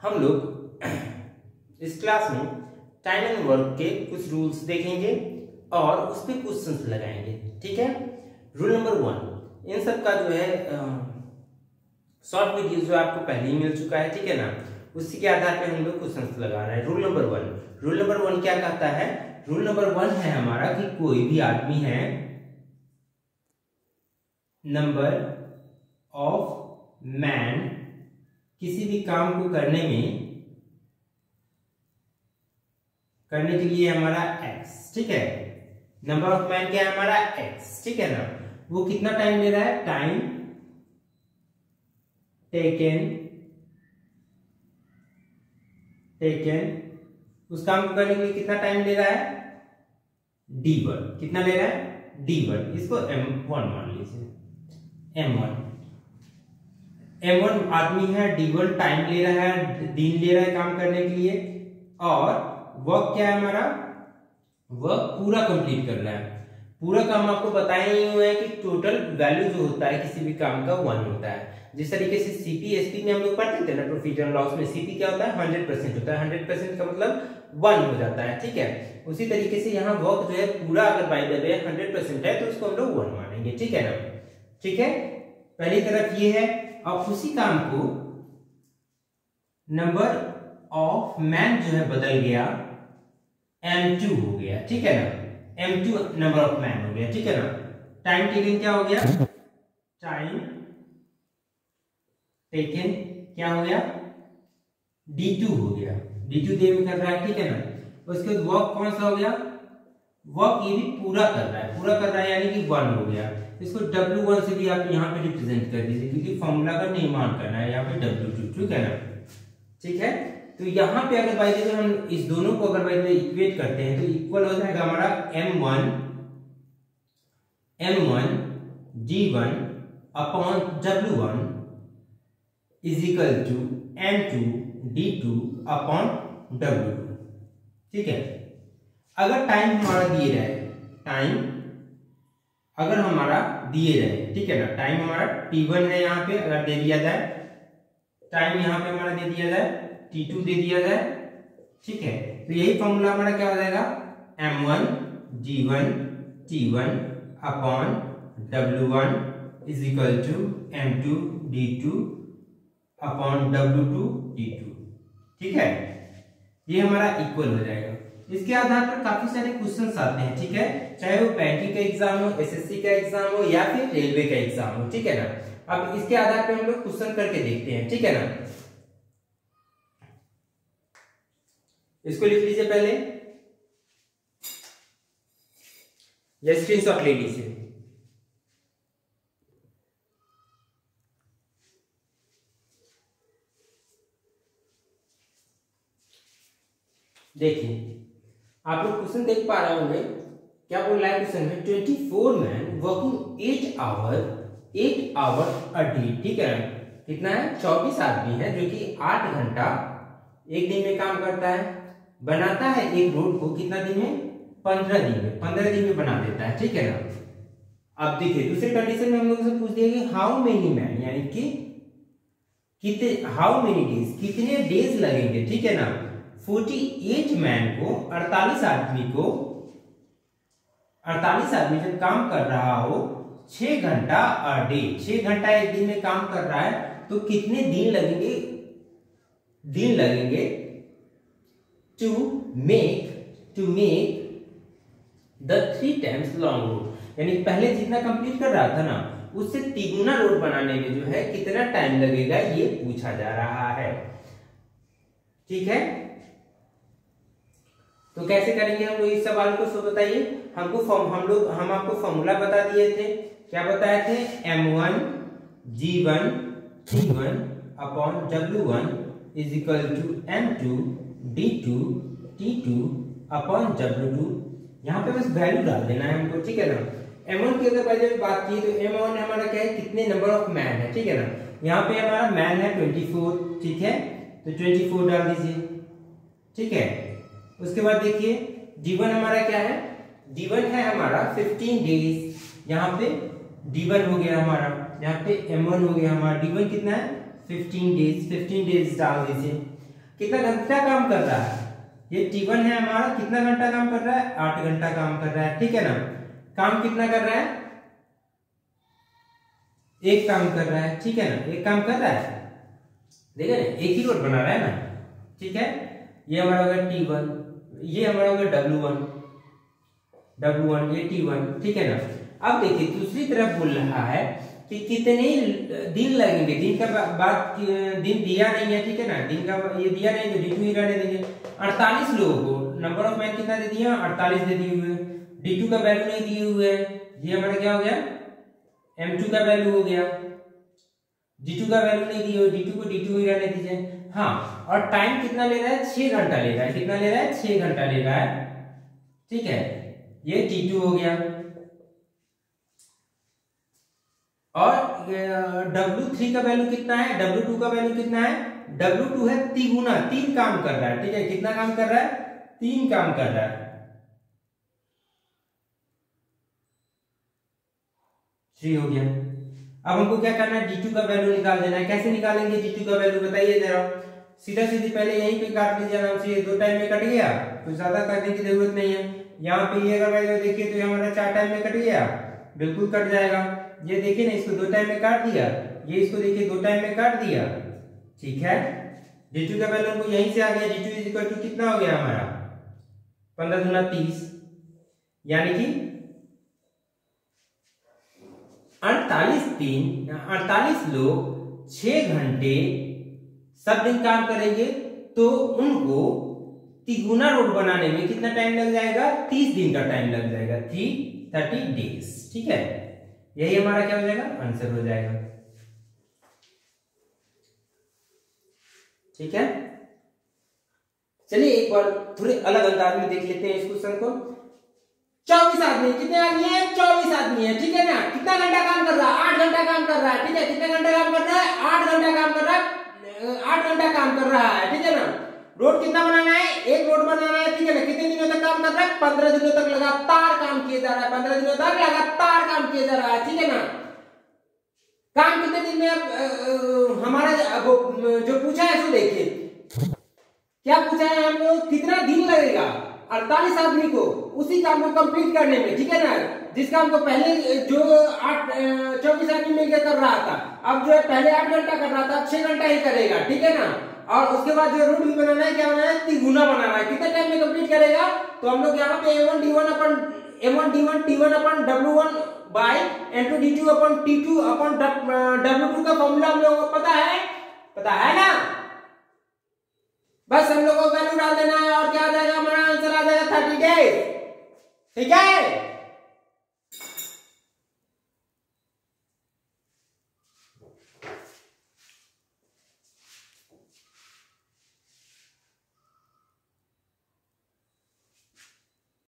हम लोग इस क्लास में टाइम एंड वर्क के कुछ रूल्स देखेंगे और उस पर क्वेश्चंस लगाएंगे। ठीक है। रूल नंबर 1, इन सब का जो है शॉर्ट वीडियो जो आपको पहले ही मिल चुका है, ठीक है ना। उसी के आधार पे हम लोग क्वेश्चंस लगा रहे हैं। रूल नंबर 1 क्या कहता है? रूल नंबर 1 है हमारा कि कोई भी आदमी है, नंबर ऑफ मैन किसी भी काम को करने के लिए हमारा x, ठीक है। नंबर ऑफ मैन क्या है हमारा x, ठीक है ना। वो कितना टाइम ले रहा है? टाइम टेकन उस काम को करने के लिए कितना टाइम ले रहा है? d1। कितना ले रहा है? d1। इसको m1 मान लीजिए। m1 आदमी है, d1 टाइम ले रहा है, दिन ले रहा है काम करने के लिए, और वर्क क्या है हमारा? वर्क पूरा कंप्लीट कर रहा है। पूरा काम आपको बताया ही हुआ है कि टोटल वैल्यू जो होता है किसी भी काम का 1 होता है। जिस तरीके से सीपी एसपी में हम लोग पढ़ते थे ना, प्रोसीजर लॉस में सीपी क्या होता है? 100% होता है। 100% का मतलब 1 हो जाता है, ठीक है। उसी तरीके से यहाँ वर्क जो है पूरा अगर बाय द वे 100% है तो उसको हम लोग 1 मानेंगे, ठीक है ना। ठीक है, पहली तरफ ये है। अब उसी काम को नंबर ऑफ मैन जो है बदल गया, m2 हो गया, ठीक है ना। m2 नंबर ऑफ मैन हो गया, ठीक है ना। टाइम टेकन क्या हो गया? टाइम टेकन क्या हो गया? d2 हो गया। d2 देर में कर रहा है, ठीक है ना। उसके बाद वर्क कौन सा हो गया? वर्क ये भी पूरा कर रहा है यानी कि 1 हो गया। इसको w1 से भी आप यहाँ पे रिप्रेजेंट कर दीजिए, क्योंकि फॉर्मूला का निर्माण करना है यहाँ पे w2, ठीक है ना। ठीक है, तो यहाँ पे अगर बाय द वे हम इस दोनों को अगर बाय द वे इक्वेट करते हैं तो इक्वल हो जाएगा हमारा m1 d1 upon w1 is equal to m2 d2 upon w2, ठीक है। अगर टाइम हमारा दिए रहे, ठीक है ना, टाइम हमारा t1 है यहाँ पे, अगर दे दिया जाए टाइम यहाँ पे हमारा दे दिया जाए t2 दे दिया जाए, ठीक है। तो यही फॉर्मूला हमारा क्या हो जाएगा? m1 g1 t1 upon w1 is equal to m2 d2 upon w2 d2, ठीक है। ये हमारा इक्वल हो जाएगा। इसके आधार पर काफी सारे क्वेश्चंस आते हैं, ठीक है, चाहे वो बैंकिंग का एग्जाम हो, एसएससी का एग्जाम हो या फिर रेलवे का एग्जाम हो, ठीक है ना। अब इसके आधार पर हम लोग क्वेश्चन करके देखते हैं, ठीक है ना। इसको लिख लीजिए पहले या स्क्रीनशॉट ले लीजिए। देखिए आप लोग क्वेश्चन देख पा रहे होंगे, क्या बोल रहा है क्वेश्चन में? 24 man working 8 hour a day, ठीक है। कितना है? 24 आदमी है जो कि 8 घंटा एक दिन में काम करता है। बनाता है एक रोड को कितना दिन में? 15 दिन में बना देता है, ठीक है ना। अब देखिए दूसरे कंडीशन में हम लोग से पूछ दिया कि हाउ मेनी मैन, यानी कि कितने, हाउ मेनी डेज, कितने डेज लगेंगे, ठीक है ना। 48 मैन को, 48 आदमी जब काम कर रहा हो 6 घंटा अ डे, 6 घंटा एक दिन में काम कर रहा है, तो कितने दिन लगेंगे to make the 3 times long road. यानी पहले जितना कंप्लीट कर रहा था ना, उससे 3 गुना रोड बनाने में जो है कितना टाइम लगेगा, ये पूछा जा रहा है, ठीक है। तो कैसे करेंगे हम लोग इस सवाल को? सो बताइए हमको। हम आपको फॉर्मूला बता दिए थे। क्या बताए थे? m1 g1 t1 upon w1 is equal to m2 d2 t2 upon w2। यहाँ पे बस वैल्यू डाल देना है हमको, ठीक है ना। m1 की अगर पहले बात की तो m1 हमारा क्या है? कितने नंबर ऑफ मैन है, ठीक है ना। यहाँ पे हमारा मैन है 24, ठीक है, तो 24 डाल दीजिए, ठीक है। उसके बाद देखिए d1 हमारा क्या है? d1 है हमारा 15 डेज। यहाँ पे d1 हो गया हमारा, यहाँ पे m1 हो गया हमारा। d1 कितना है? 15 डेज डाल दीजिए। कितना घंटा काम कर रहा है। ये T1 है हमारा, कितना घंटा काम कर रहा है, 8 घंटा काम कर रहा है, ठीक है ना। काम कितना कर रहा है, एक काम कर रहा है, ठीक है ना, एक काम कर रहा है, देखिए ना, एक ही रोड बना रहा है ना, ठीक है। ये हमारा होगा T1, ये हमारा होगा W1, ये T1, ठीक है ना। अब देखिए दूसरी तरफ बोल रहा है कि कितने दिन लगेंगे, दिन का बात दिन दिया नहीं है, ठीक है ना, दिन का ये दिया नहीं, तो D2 ही रहने देंगे। 48 लोगों को नंबर ऑफ मैन कितना दे दिया, 48 दे दिए हुए, D2 का वैल्यू नहीं दिए हुए, ये हमारा क्या हो गया, M2 का वैल्यू हो गया, D2 का वैल्यू नहीं दिए, D2 को D2 ही रहने दीजिए। हाँ, और टाइम कितना ले रहा है, 6 घंटा ले रहा है, कितना ले रहा है, 6 घंटा ले रहा है, ठीक है। ये T2 हो गया। और W3 का वैल्यू कितना है, W2 का वैल्यू कितना है, W2 है तिगुना, 3 काम कर रहा है, ठीक है। कितना काम कर रहा है, 3 काम कर रहा है, 3 हो गया। अब हमको क्या करना है, D2 का वैल्यू निकाल देना है। कैसे निकालेंगे D2 का वैल्यू, बताइए जरा। सीधा सीधी पहले यहीं पे काट लीजिए आराम से, 2 टाइम में कट गया, कुछ ज्यादा करने की जरूरत नहीं है। यहाँ पे ये अगर वैल्यू देखिए तो हमारा 4 टाइम में कट गया, बिल्कुल कट जाएगा। ये देखिए ना, इसको 2 टाइम में काट दिया, ये इसको देखिए 2 टाइम में काट दिया, ठीक है। D2 का वैल्यू हमको यहीं से आ गया, D2 इज इक्वल टू कितना हो गया हमारा, 15 दूना 30, यानी कि 48 लोग 6 घंटे सब दिन काम करेंगे, तो उनको तिगुना रोड बनाने में कितना टाइम लग जाएगा, 30 दिन का टाइम लग जाएगा, 30 डेज, ठीक है। यही हमारा क्या हो जाएगा, आंसर हो जाएगा, ठीक है। चलिए एक बार थोड़े अलग अंदाज में देख लेते हैं इस क्वेश्चन को। 24 आदमी, कितने आदमी है, 24 आदमी है, ठीक है ना। कितना घंटा काम कर रहा है, 8 घंटा काम कर रहा है, ठीक है। कितना घंटा काम कर रहा है, 8 घंटा काम कर रहा है, 8 घंटा काम कर रहा है, ठीक है ना। रोड कितना बनाना है, एक रोड बनाना है, ठीक है ना। कितने दिनों तक काम कर रहा है, 15 दिनों तक लगातार काम किया जा रहा है, 15 दिनों तक लगातार काम किया जा रहा है, ठीक है ना। काम कितने दिन में हमारा जो पूछा है सो देखिए, क्या पूछा है हम लोग, कितना दिन लगेगा 48 आदमी को उसी काम को कंप्लीट करने में, ठीक है ना। जिस काम को पहले जो 24 आदमी मिलकर कर रहा था, अब जो है पहले 8 घंटा कर रहा था, 6 घंटा ही करेगा, ठीक है ना। और उसके बाद जो रूट भी बनाना है, क्या बनाना है, तिगुना बनाना है। कितने टाइम में कंप्लीट करेगा, तो हम लोग यहाँ पे M1 D1 अपन W1 बाय M2 D2 अपन T2 अपन W2 का फॉर्मूला हम लोगों को पता है ना। बस हम लोगों को वैल्यू डाल देना है और क्या आ जाएगा, हमारा आंसर आ जाएगा 30 डेज, ठीक है।